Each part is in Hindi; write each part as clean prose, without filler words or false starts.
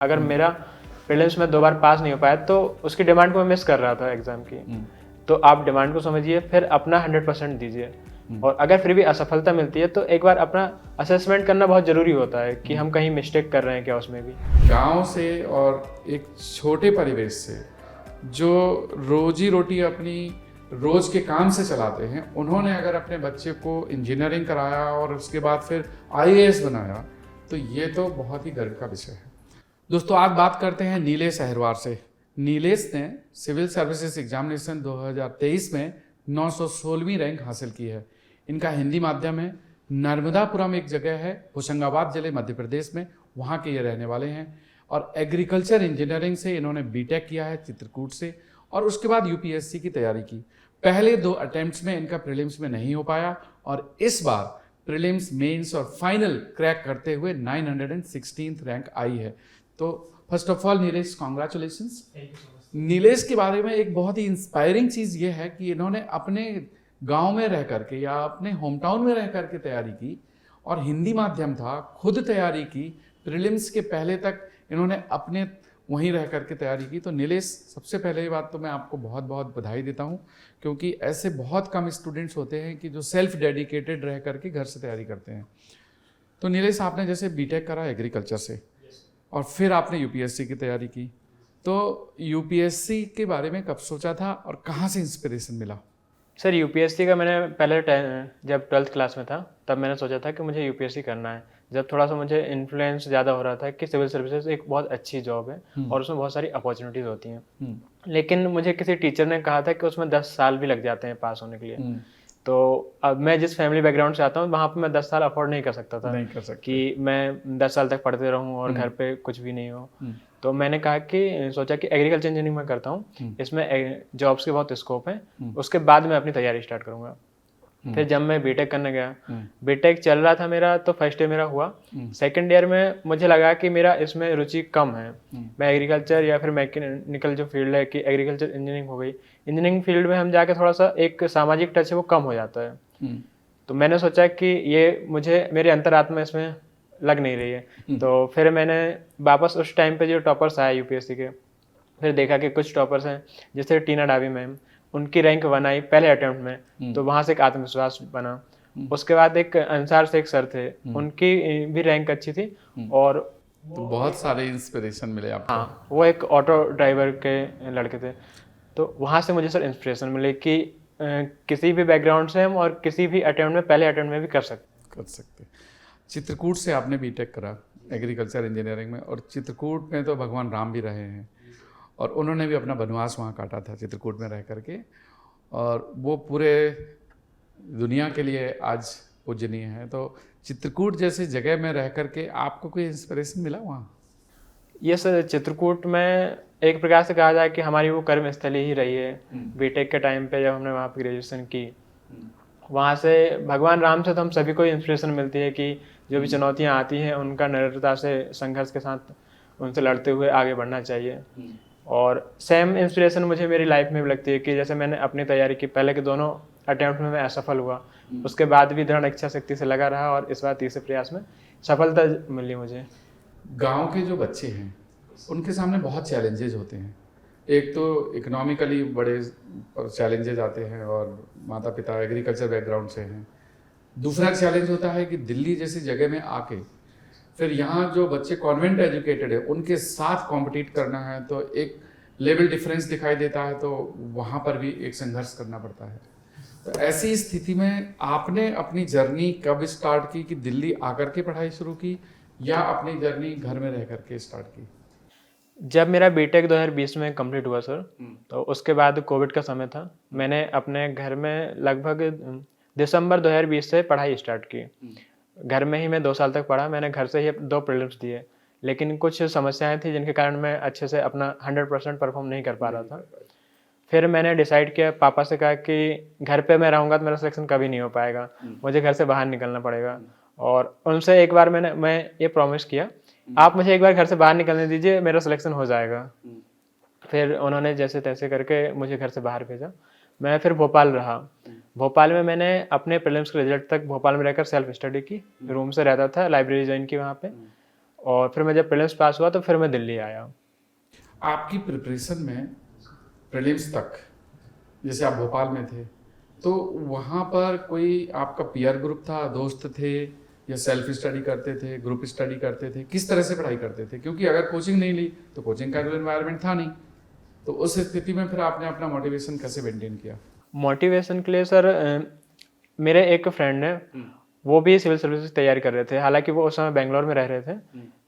अगर मेरा प्रीलिम्स में 2 बार पास नहीं हो पाया तो उसकी डिमांड को मैं मिस कर रहा था एग्ज़ाम की। तो आप डिमांड को समझिए, फिर अपना 100% दीजिए। और अगर फिर भी असफलता मिलती है तो एक बार अपना असेसमेंट करना बहुत ज़रूरी होता है कि हम कहीं मिस्टेक कर रहे हैं क्या उसमें भी। गांव से और एक छोटे परिवेश से जो रोजी रोटी अपनी रोज के काम से चलाते हैं, उन्होंने अगर अपने बच्चे को इंजीनियरिंग कराया और उसके बाद फिर आईएएस बनाया, तो ये तो बहुत ही गर्व का विषय है। दोस्तों, आज बात करते हैं नीलेश अहिरवार से। नीलेश ने सिविल सर्विसेज एग्जामिनेशन 2023 में 916वीं रैंक हासिल की है। इनका हिंदी माध्यम है। नर्मदापुरम एक जगह है होशंगाबाद जिले मध्य प्रदेश में, वहाँ के ये रहने वाले हैं। और एग्रीकल्चर इंजीनियरिंग से इन्होंने बीटेक किया है चित्रकूट से, और उसके बाद यूपीएससी की तैयारी की। पहले 2 अटेम्प्ट्स में इनका प्रीलिम्स में नहीं हो पाया, और इस बार प्रीलिम्स, मेंस और फाइनल क्रैक करते हुए 916th रैंक आई है। तो first of all Nilesh, congratulations. Nilesh के बारे में एक बहुत ही इंस्पायरिंग चीज़ ये है कि इन्होंने अपने गांव में रह करके या अपने होम टाउन में रह करके तैयारी की, और हिंदी माध्यम था, खुद तैयारी की। प्रीलिम्स के पहले तक इन्होंने अपने वहीं रह करके तैयारी की। तो नीलेश, सबसे पहले बात तो मैं आपको बहुत बहुत बधाई देता हूँ, क्योंकि ऐसे बहुत कम स्टूडेंट्स होते हैं कि जो सेल्फ डेडिकेटेड रह करके घर से तैयारी करते हैं। तो नीलेश, आपने जैसे बीटेक करा एग्रीकल्चर से, और फिर आपने यूपीएससी की तैयारी की, तो यूपीएससी के बारे में कब सोचा था और कहाँ से इंस्पिरेशन मिला? सर, यूपीएससी का मैंने पहले जब 12th क्लास में था तब मैंने सोचा था कि मुझे यूपीएससी करना है। जब थोड़ा सा मुझे इन्फ्लुएंस ज़्यादा हो रहा था कि सिविल सर्विसेज एक बहुत अच्छी जॉब है और उसमें बहुत सारी अपॉर्चुनिटीज़ होती हैं। लेकिन मुझे किसी टीचर ने कहा था कि उसमें 10 साल भी लग जाते हैं पास होने के लिए। तो अब मैं जिस फैमिली बैकग्राउंड से आता हूँ, वहाँ पे मैं 10 साल अफोर्ड नहीं कर सकता था नहीं कर सकते कि मैं 10 साल तक पढ़ते रहूँ और घर पे कुछ भी नहीं हो। तो मैंने कहा कि सोचा कि एग्रीकल्चर इंजीनियरिंग में करता हूँ, इसमें जॉब्स के बहुत स्कोप है, उसके बाद मैं अपनी तैयारी स्टार्ट करूँगा। फिर जब मैं बीटेक करने गया, बीटेक चल रहा था मेरा, तो फर्स्ट ईयर मेरा हुआ। सेकंड ईयर में मुझे लगा कि मेरा इसमें रुचि कम है। मैं एग्रीकल्चर या फिर मैकेनिकल जो फील्ड है कि एग्रीकल्चर इंजीनियरिंग हो गई, इंजीनियरिंग फील्ड में हम जाके थोड़ा सा एक सामाजिक टच है वो कम हो जाता है। तो मैंने सोचा कि ये मुझे मेरे अंतरात्मा इसमें लग नहीं रही है। तो फिर मैंने वापस उस टाइम पे जो टॉपर्स आए यूपीएससी के, फिर देखा कि कुछ टॉपर्स हैं जैसे टीना डाबी मैम, उनकी रैंक 1 आई पहले अटेम्प्ट में, तो वहाँ से एक आत्मविश्वास बना। उसके बाद एक अंसार शेख सर थे, उनकी भी रैंक अच्छी थी। और तो बहुत सारे इंस्पिरेशन मिले आपको। हाँ, वो एक ऑटो ड्राइवर के लड़के थे। तो वहाँ से मुझे सर इंस्पिरेशन मिली कि किसी भी बैकग्राउंड से हम और किसी भी अटेम्प्ट में, पहले अटेम्प्ट में भी कर सकते। चित्रकूट से आपने बीटेक करा एग्रीकल्चर इंजीनियरिंग में, और चित्रकूट में तो भगवान राम भी रहे हैं, और उन्होंने भी अपना वनवास वहाँ काटा था चित्रकूट में रह करके, और वो पूरे दुनिया के लिए आज पूजनीय है। तो चित्रकूट जैसी जगह में रह करके आपको कोई इंस्पिरेशन मिला वहाँ? ये सर, चित्रकूट में एक प्रकार से कहा जाए कि हमारी वो कर्म स्थली ही रही है। बीटेक के टाइम पे जब हमने वहाँ पे ग्रेजुएशन की, वहाँ से भगवान राम से तो हम सभी को इंस्पिरेशन मिलती है कि जो भी चुनौतियाँ आती हैं उनका निरंतरता से संघर्ष के साथ उनसे लड़ते हुए आगे बढ़ना चाहिए। और सेम इंस्पिरेशन मुझे मेरी लाइफ में भी लगती है कि जैसे मैंने अपनी तैयारी की, पहले के दोनों अटेम्प्ट में मैं असफल हुआ, उसके बाद भी दृढ़ इच्छा शक्ति से लगा रहा और इस बार तीसरे प्रयास में सफलता मिली मुझे। गांव के जो बच्चे हैं उनके सामने बहुत चैलेंजेस होते हैं। एक तो इकोनॉमिकली बड़े चैलेंजेस आते हैं, और माता पिता एग्रीकल्चर बैकग्राउंड से हैं। दूसरा चैलेंज होता है कि दिल्ली जैसी जगह में आके फिर यहाँ जो बच्चे कॉन्वेंट एजुकेटेड है उनके साथ कॉम्पिटिट करना है, तो एक लेवल डिफरेंस दिखाई देता है, तो वहाँ पर भी एक संघर्ष करना पड़ता है। तो ऐसी स्थिति में आपने अपनी जर्नी कब स्टार्ट की, कि दिल्ली आकर के पढ़ाई शुरू की, या अपनी जर्नी घर में रह करके स्टार्ट की? जब मेरा बीटेक 2020 में कंप्लीट हुआ सर, तो उसके बाद कोविड का समय था। मैंने अपने घर में लगभग दिसंबर 2020 से पढ़ाई स्टार्ट की। घर में ही मैं 2 साल तक पढ़ा। मैंने घर से ही 2 प्रीलिम्स दिए, लेकिन कुछ समस्याएं थी जिनके कारण मैं अच्छे से अपना 100% परफॉर्म नहीं कर पा रहा था। फिर मैंने डिसाइड किया, पापा से कहा कि घर पे मैं रहूँगा तो मेरा सिलेक्शन कभी नहीं हो पाएगा, मुझे घर से बाहर निकलना पड़ेगा। और उनसे एक बार मैं ये प्रॉमिस किया, आप मुझे एक बार घर से बाहर निकलने दीजिए, मेरा सिलेक्शन हो जाएगा। फिर उन्होंने जैसे तैसे करके मुझे घर से बाहर भेजा। मैं फिर भोपाल रहा। भोपाल में मैंने अपने प्रीलिम्स के रिजल्ट तक भोपाल में रहकर सेल्फ स्टडी की, रूम से रहता था, लाइब्रेरी ज्वाइन की वहाँ पे। और फिर मैं जब प्रीलिम्स पास हुआ तो फिर मैं दिल्ली आया। आपकी प्रिपरेशन में प्रीलिम्स तक, जैसे आप भोपाल में थे, तो वहाँ पर कोई आपका पीयर ग्रुप था, दोस्त थे, या सेल्फ स्टडी करते थे, ग्रुप स्टडी करते थे, किस तरह से पढ़ाई करते थे? क्योंकि अगर कोचिंग नहीं ली तो कोचिंग का एनवायरनमेंट था नहीं, तो उस स्थिति में फिर आपने अपना मोटिवेशन कैसे मेंटेन किया? मोटिवेशन के लिए सर मेरे एक फ्रेंड है, वो भी सिविल सर्विस की तैयारी कर रहे थे, हालांकि वो उस समय बेंगलोर में रह रहे थे,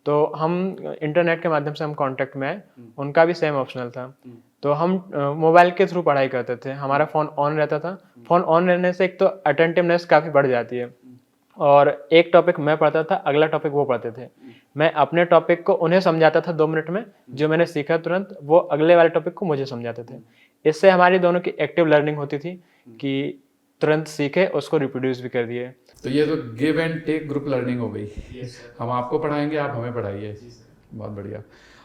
तो हम इंटरनेट के माध्यम से हम कांटेक्ट में आए, उनका भी सेम ऑप्शनल था, तो हम मोबाइल के थ्रू पढ़ाई करते थे, हमारा फ़ोन ऑन रहता था। फ़ोन ऑन रहने से एक तो अटेंटिवनेस काफ़ी बढ़ जाती है, और एक टॉपिक मैं पढ़ता था, अगला टॉपिक वो पढ़ते थे, मैं अपने टॉपिक को उन्हें समझाता था 2 मिनट में, जो मैंने सीखा तुरंत वो अगले वाले टॉपिक को मुझे समझाते थे। इससे हमारी दोनों की एक्टिव लर्निंग होती थी कि तुरंत सीखे, उसको रिप्रोड्यूस भी कर दिए। तो ये तो give and take group learning हो गई। हम आपको पढ़ाएंगे, आप हमें पढ़ाइए। बहुत बढ़िया।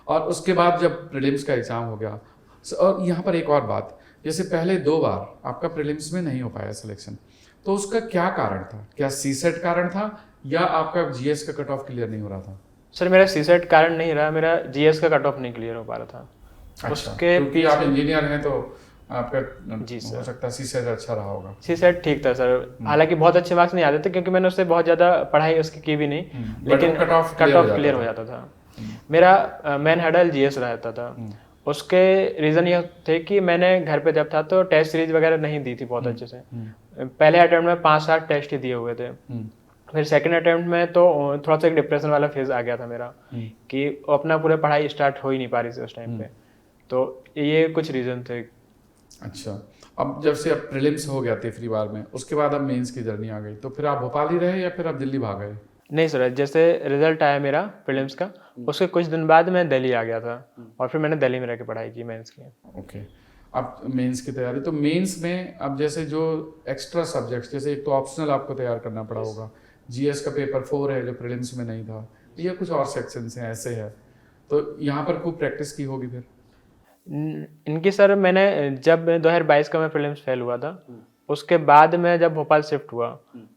और उसके बाद जब प्रीलिम्स का एग्जाम हो गया, और यहाँ पर एक और बात, जैसे पहले 2 बार आपका प्रीलिम्स में नहीं हो पाया सिलेक्शन, तो उसका क्या कारण था? क्या सीसेट कारण था, या आपका जीएस का कट ऑफ क्लियर नहीं हो रहा था? सर मेरा सीसेट कारण नहीं रहा, मेरा जीएस का कट ऑफ नहीं क्लियर हो पा रहा था। अच्छा, उसके क्योंकि आप इंजीनियर हैं तो आपका जी हो सकता है सीसेट अच्छा रहा होगा। सीसेट ठीक था सर, हालांकि बहुत अच्छे मार्क्स नहीं आते थे क्योंकि मैंने उससे बहुत ज़्यादा पढ़ाई उसकी की भी नहीं, लेकिन कट ऑफ क्लियर हो जाता था। मेरा मेन हर्डल जीएस रहता था। उसके रीज़न ये थे कि मैंने घर पे जब था तो टेस्ट सीरीज वगैरह नहीं दी थी बहुत अच्छे से। पहले अटेम्प्ट में 5-7 टेस्ट ही दिए हुए थे, फिर सेकंड अटेम्प्ट में तो थोड़ा सा एक डिप्रेशन वाला फेज आ गया था मेरा, कि अपना पूरा पढ़ाई स्टार्ट हो ही नहीं पा रही थी उस टाइम पे, तो ये कुछ रीज़न थे। अच्छा, अब जब से अब प्रीलिम्स हो गया तीसरी बार में, उसके बाद अब मेंस की जर्नी आ गई, तो फिर आप भोपाल ही रहे या फिर आप दिल्ली भाग गए? नहीं सर, जैसे रिजल्ट आया मेरा प्रीलिम्स का, उसके कुछ दिन बाद मैं दिल्ली आ गया था, और फिर मैंने दिल्ली में रह के पढ़ाई की मेंस की। ओके, अब मेंस की तैयारी, तो मेंस में अब जैसे जो एक्स्ट्रा सब्जेक्ट्स, जैसे एक तो ऑप्शनल आपको तैयार करना पड़ा होगा, जीएस का पेपर 4 है जो प्रीलिम्स में नहीं था, या कुछ और सेक्शंस हैं ऐसे है, तो यहाँ पर खूब प्रैक्टिस की होगी फिर? इनकी सर मैंने जब 2022 का मैं प्रीलिम्स फेल हुआ था, उसके बाद मैं जब भोपाल शिफ्ट हुआ,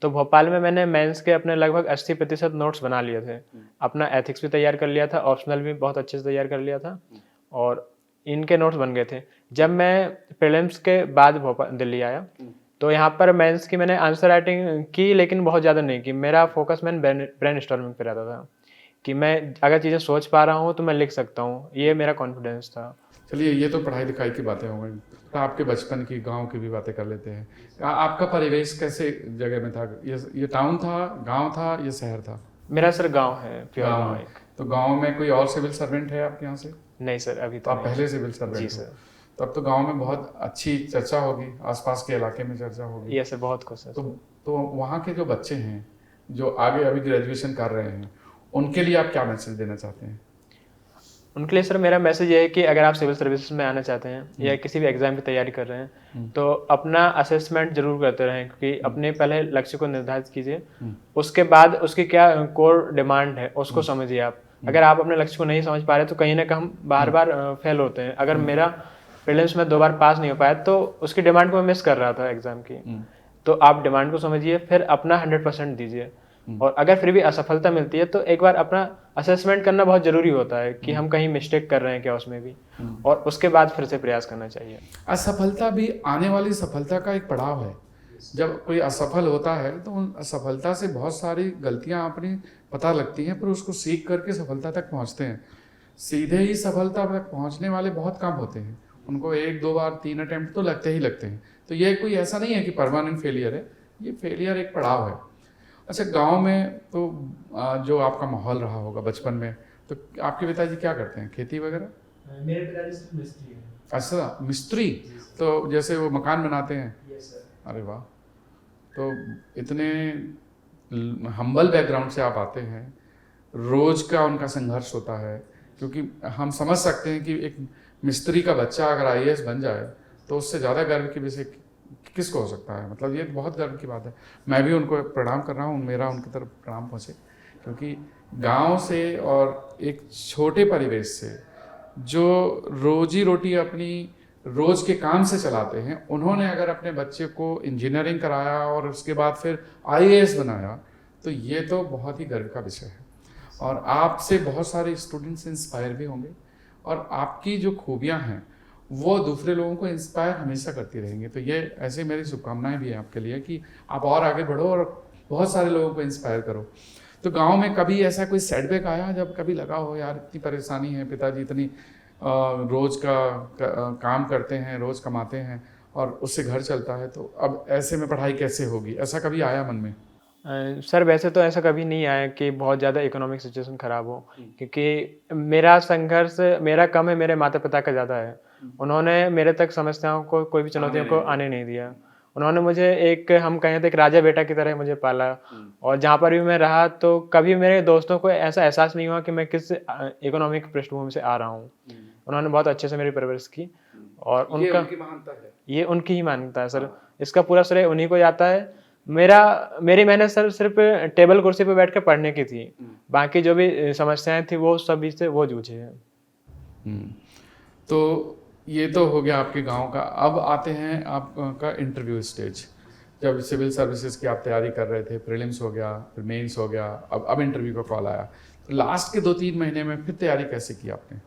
तो भोपाल में मैंने मेंस के अपने लगभग 80% नोट्स बना लिए थे। अपना एथिक्स भी तैयार कर लिया था, ऑप्शनल भी बहुत अच्छे से तैयार कर लिया था, और इनके नोट्स बन गए थे। जब मैं प्रीलिम्स के बाद भोपाल दिल्ली आया, तो यहाँ पर मेंस की मैंने आंसर राइटिंग की, लेकिन बहुत ज़्यादा नहीं की। मेरा फोकस ब्रेन स्टॉर्मिंग पे रहता था, कि मैं अगर चीज़ें सोच पा रहा हूँ तो मैं लिख सकता हूँ, ये मेरा कॉन्फिडेंस था। चलिए, ये तो पढ़ाई लिखाई की बातें हो गई, तो आपके बचपन की, गांव की भी बातें कर लेते हैं। आपका परिवेश कैसे जगह में था? ये टाउन था, गांव था, या शहर था? मेरा सर गांव है, प्योर गांव एक। तो गांव में कोई और सिविल सर्वेंट है आपके यहाँ से? नहीं सर, अभी तो आप पहले सिविल सर्वेंट जी हो। सर। तो अब तो गांव में बहुत अच्छी चर्चा होगी, आसपास के इलाके में चर्चा होगी। ये सर बहुत खुश है। तो वहाँ के जो बच्चे हैं जो आगे अभी ग्रेजुएशन कर रहे हैं, उनके लिए आप क्या मैसेज देना चाहते हैं? उनके लिए सर मेरा मैसेज ये है कि अगर आप सिविल सर्विसेज में आना चाहते हैं या किसी भी एग्जाम की तैयारी कर रहे हैं, तो अपना असेसमेंट जरूर करते रहें, क्योंकि अपने पहले लक्ष्य को निर्धारित कीजिए, उसके बाद उसकी क्या कोर डिमांड है उसको समझिए आप। अगर आप अपने लक्ष्य को नहीं समझ पा रहे तो कहीं ना कहीं हम बार बार फेल होते हैं। अगर मेरा प्रीलिम्स में 2 बार पास नहीं हो पाया तो उसकी डिमांड को मैं मिस कर रहा था एग्जाम की, तो आप डिमांड को समझिए, फिर अपना 100% दीजिए, और अगर फिर भी असफलता मिलती है तो एक बार अपना असेसमेंट करना बहुत जरूरी होता है कि हम कहीं मिस्टेक कर रहे हैं क्या उसमें भी, और उसके बाद फिर से प्रयास करना चाहिए। असफलता भी आने वाली सफलता का एक पड़ाव है। जब कोई असफल होता है तो उन असफलता से बहुत सारी गलतियां अपनी पता लगती हैं, पर उसको सीख करके सफलता तक पहुंचते हैं। सीधे ही सफलता तक पहुंचने वाले बहुत कम होते हैं, उनको 1, 2 बार 3 अटेम्प्ट तो लगते ही लगते हैं। तो ये कोई ऐसा नहीं है कि परमानेंट फेलियर है, ये फेलियर एक पड़ाव है। अच्छा, गांव में तो जो आपका माहौल रहा होगा बचपन में, तो आपके पिताजी क्या करते हैं, खेती वगैरह? मेरे पिताजी सिर्फ मिस्त्री हैं। अच्छा, मिस्त्री, तो जैसे वो मकान बनाते हैं? Yes sir. अरे वाह, तो इतने हम्बल बैकग्राउंड से आप आते हैं, रोज का उनका संघर्ष होता है, क्योंकि हम समझ सकते हैं कि एक मिस्त्री का बच्चा अगर आईएएस बन जाए तो उससे ज़्यादा गर्व की विषय किसको हो सकता है। मतलब ये बहुत गर्व की बात है। मैं भी उनको प्रणाम कर रहा हूँ, मेरा उनकी तरफ प्रणाम पहुँचे, क्योंकि गांव से और एक छोटे परिवेश से जो रोजी रोटी अपनी रोज के काम से चलाते हैं, उन्होंने अगर अपने बच्चे को इंजीनियरिंग कराया और उसके बाद फिर आईएएस बनाया, तो ये तो बहुत ही गर्व का विषय है। और आपसे बहुत सारे स्टूडेंट्स इंस्पायर भी होंगे, और आपकी जो खूबियाँ हैं वो दूसरे लोगों को इंस्पायर हमेशा करती रहेंगी। तो ये ऐसे मेरी शुभकामनाएं भी हैं आपके लिए कि आप और आगे बढ़ो और बहुत सारे लोगों को इंस्पायर करो। तो गांव में कभी ऐसा कोई सेटबैक आया जब कभी लगा हो यार इतनी परेशानी है, पिताजी इतनी रोज का काम करते हैं, रोज कमाते हैं और उससे घर चलता है, तो अब ऐसे में पढ़ाई कैसे होगी, ऐसा कभी आया मन में? सर वैसे तो ऐसा कभी नहीं आया कि बहुत ज़्यादा इकोनॉमिक सिचुएशन ख़राब हो, क्योंकि मेरा संघर्ष मेरा कम है, मेरे माता पिता का ज़्यादा है। उन्होंने मेरे तक समस्याओं को, कोई भी चुनौतियों को आने नहीं दिया। उन्होंने मुझे एक, हम कहें तो एक राजा बेटा की तरह मुझे पाला, और जहाँ पर भी मैं रहा तो कभी मेरे दोस्तों को ऐसा एहसास नहीं हुआ कि मैं किस इकोनॉमिक पृष्ठभूमि से आ रहा हूँ। उन्होंने बहुत अच्छे से मेरी परवरिश की, और ये उनका उनकी महानता है। ये उनकी ही मान्यता है सर। इसका पूरा श्रेय उन्हीं को जाता है। मेरी मेहनत सर सिर्फ टेबल कुर्सी पे बैठ कर पढ़ने की थी, बाकी जो भी समस्याएं थी वो सभी से वो जूझे हैं। तो ये तो हो गया आपके गांव का। अब आते हैं आपका इंटरव्यू स्टेज। जब सिविल सर्विसेज की आप तैयारी कर रहे थे, प्रीलिम्स हो गया, फिर मेंस हो गया, अब इंटरव्यू का कॉल आया, तो लास्ट के 2-3 महीने में फिर तैयारी कैसे की आपने?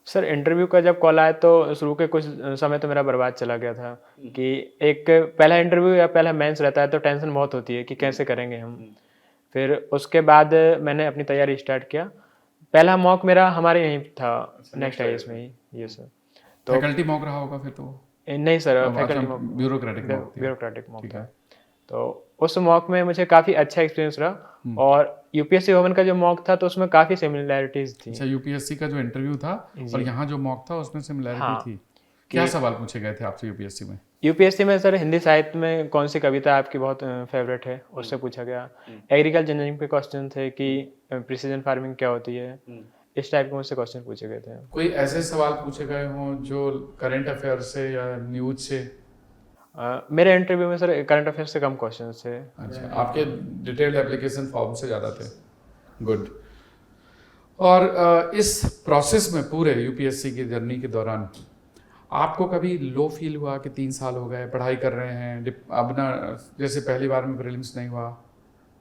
सर इंटरव्यू का जब कॉल आया तो शुरू के कुछ समय तो मेरा बर्बाद चला गया था, कि एक पहला इंटरव्यू या पहला मेंस रहता है तो टेंशन बहुत होती है कि कैसे करेंगे हम। फिर उसके बाद मैंने अपनी तैयारी स्टार्ट किया। पहला मॉक मेरा हमारे यहीं था, नेक्स्ट आईएएस में ही। ये सर तो फैकल्टी मॉक रहा होगा फिर तो? नहीं sir, faculty mock, bureaucratic mock था। तो उस मॉक में मुझे काफ़ी अच्छा एक्सपीरियंस रहा, और यूपीएससी भवन का जो मॉक था तो उसमें काफ़ी सिमिलैरिटीज थी। अच्छा, यूपीएससी का जो इंटरव्यू था और यहाँ जो मॉक था उसमें सिमिलैरिटी थी। क्या सवाल पूछे गए थे आपसे यूपीएससी में? यूपीएससी में सर हिंदी साहित्य में कौन सी कविता आपकी बहुत फेवरेट है, उससे पूछा गया। एग्रीकल्चर इंजीनियरिंग पे क्वेश्चन थे कि प्रिसीजन फार्मिंग क्या होती है, इस टाइप के मुझसे क्वेश्चन पूछे गए थे। कोई ऐसे सवाल पूछे गए हों जो करंट अफेयर से या न्यूज से? मेरे इंटरव्यू में सर करंट अफेयर से कम क्वेश्चन थे। अच्छा, आपके डिटेल्ड एप्लीकेशन फॉर्म से ज़्यादा थे। गुड। और इस प्रोसेस में पूरे यूपीएससी की जर्नी के दौरान आपको कभी लो फील हुआ कि 3 साल हो गए पढ़ाई कर रहे हैं, अब ना जैसे पहली बार में प्रीलिम्स नहीं हुआ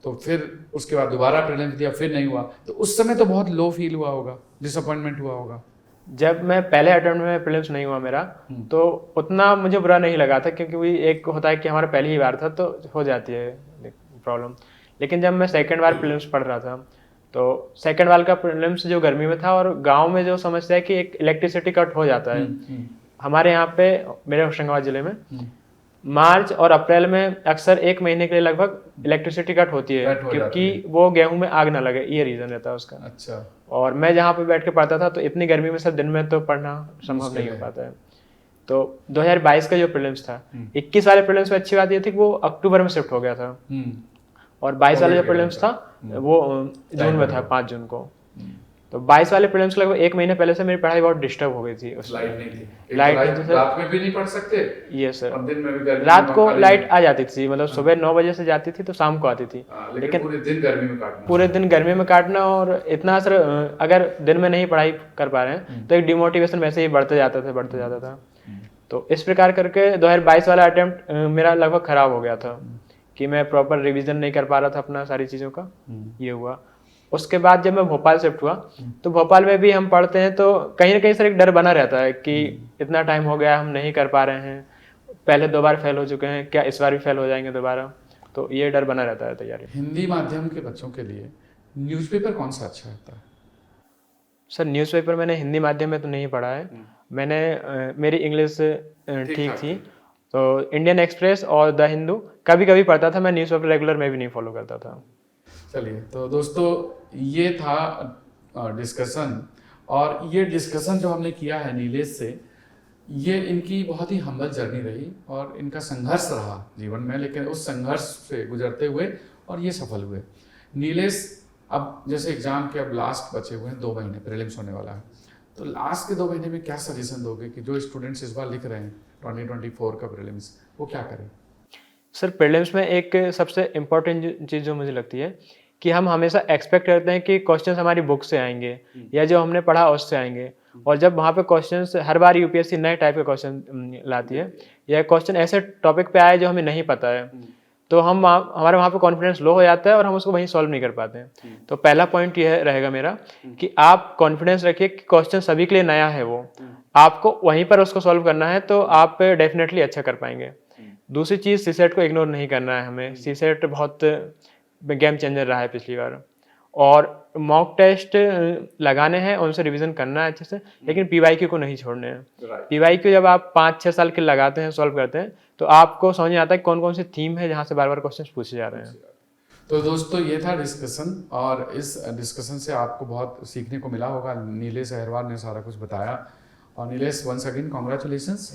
तो फिर उसके बाद दोबारा प्रीलिम्स दिया फिर नहीं हुआ, तो उस समय तो बहुत लो फील हुआ होगा, डिसअपॉइंटमेंट हुआ होगा? जब मैं पहले अटेम्प्ट में प्रीलिम्स नहीं हुआ मेरा, तो उतना मुझे बुरा नहीं लगा था, क्योंकि वही एक होता है कि हमारा पहली ही बार था तो हो जाती है प्रॉब्लम। लेकिन जब मैं सेकंड बार प्रीलिम्स पढ़ रहा था, तो सेकंड बार का प्रीलिम्स जो गर्मी में था, और गांव में जो समस्या है कि एक इलेक्ट्रिसिटी कट हो जाता है हमारे यहाँ पे, मेरे होशंगाबाद जिले में मार्च और अप्रैल में अक्सर 1 महीने के लिए लगभग इलेक्ट्रिसिटी कट होती है, क्योंकि वो गेहूं में आग ना लगे, ये रीजन रहता है उसका। अच्छा। और मैं जहाँ पे बैठ के पढ़ता था तो इतनी गर्मी में सर दिन में तो पढ़ना संभव नहीं हो पाता है। तो 2022 का जो प्रीलिम्स था, 21 वाले प्रीलिम्स में अच्छी बात ये थी कि वो अक्टूबर में शिफ्ट हो गया था, और 22 वाला जो प्रीलिम्स था वो जून में था, 5 जून को। तो 22 वाले प्रीलिम्स लगभग 1 महीने पहले से मेरी पढ़ाई बहुत डिस्टर्ब हो गई थी। लाइट नहीं थी। लाइट रात में भी नहीं पढ़ सकते? ये सर, और दिन में भी गर्मी रात को लाइट आ जाती थी, मतलब सुबह 9 बजे से जाती थी तो शाम को आती थी। लेकिन पूरे दिन गर्मी में काटना, पूरे दिन गर्मी में काटना, और इतना सर अगर दिन में नहीं पढ़ाई कर पा रहे हैं तो एक डिमोटिवेशन वैसे ही बढ़ते जाता था। तो इस प्रकार करके 2022 वाला अटेम्प्ट मेरा लगभग खराब हो गया था, कि मैं प्रॉपर रिवीजन नहीं कर पा रहा था अपना सारी चीज़ों का। ये हुआ। उसके बाद जब मैं भोपाल शिफ्ट हुआ, तो भोपाल में भी हम पढ़ते हैं तो कहीं ना कहीं सर एक डर बना रहता है कि इतना टाइम हो गया हम नहीं कर पा रहे हैं, पहले 2 बार फेल हो चुके हैं, क्या इस बार भी फेल हो जाएंगे दोबारा, तो ये डर बना रहता है तैयारी। हिंदी माध्यम के बच्चों के लिए न्यूज़पेपर कौन सा अच्छा रहता है? सर न्यूज़पेपर मैंने हिंदी माध्यम में तो नहीं पढ़ा है, मैंने मेरी इंग्लिश ठीक थी, तो इंडियन एक्सप्रेस और द हिंदू कभी कभी पढ़ता था, मैं न्यूज़पेपर रेगुलर में भी नहीं फॉलो करता था। चलिए, तो दोस्तों ये था डिस्कशन, और ये डिस्कशन जो हमने किया है नीलेश से, ये इनकी बहुत ही हम्बल जर्नी रही और इनका संघर्ष रहा जीवन में, लेकिन उस संघर्ष से गुजरते हुए और ये सफल हुए। नीलेश, अब जैसे एग्जाम के अब लास्ट बचे हुए हैं, 2 महीने प्रीलिम्स होने वाला है, तो लास्ट के 2 महीने में क्या सजेशन दोगे कि जो स्टूडेंट्स इस बार लिख रहे हैं 2024 का प्रीलिम्स, वो क्या करें? सर प्रीलिम्स में एक सबसे इम्पोर्टेंट चीज़ जो मुझे लगती है कि हम हमेशा एक्सपेक्ट करते हैं कि क्वेश्चंस हमारी बुक से आएंगे या जो हमने पढ़ा उससे आएंगे, और जब वहाँ पे क्वेश्चंस हर बार यूपीएससी नए टाइप के क्वेश्चन लाती है, या क्वेश्चन ऐसे टॉपिक पे आए जो हमें नहीं पता है, तो हमारे वहाँ पे कॉन्फिडेंस लो हो जाता है और हम उसको वहीं सॉल्व नहीं कर पाते हैं। तो पहला पॉइंट यह रहेगा मेरा कि आप कॉन्फिडेंस रखिए कि क्वेश्चन सभी के लिए नया है, वो आपको वहीं पर उसको सॉल्व करना है, तो आप डेफिनेटली अच्छा कर पाएंगे। दूसरी चीज़, सीसेट को इग्नोर नहीं करना है हमें। सीसेट बहुत गेम चेंजर रहा है पिछली बार, और मॉक टेस्ट लगाने हैं, उनसे रिवीजन करना है अच्छे से, लेकिन पीवाईक्यू को नहीं छोड़ने हैं। पीवाईक्यू जब आप 5-6 साल के लगाते हैं, सॉल्व करते हैं, तो आपको समझ में आता है कौन कौन सी थीम है जहाँ से बार बार क्वेश्चन पूछे जा रहे हैं। तो दोस्तों ये था डिस्कशन, और इस डिस्कशन से आपको बहुत सीखने को मिला होगा। नीलेश अहिरवार ने सारा कुछ बताया, और नीलेश, वंस अगेन कॉन्ग्रेचुलेशंस।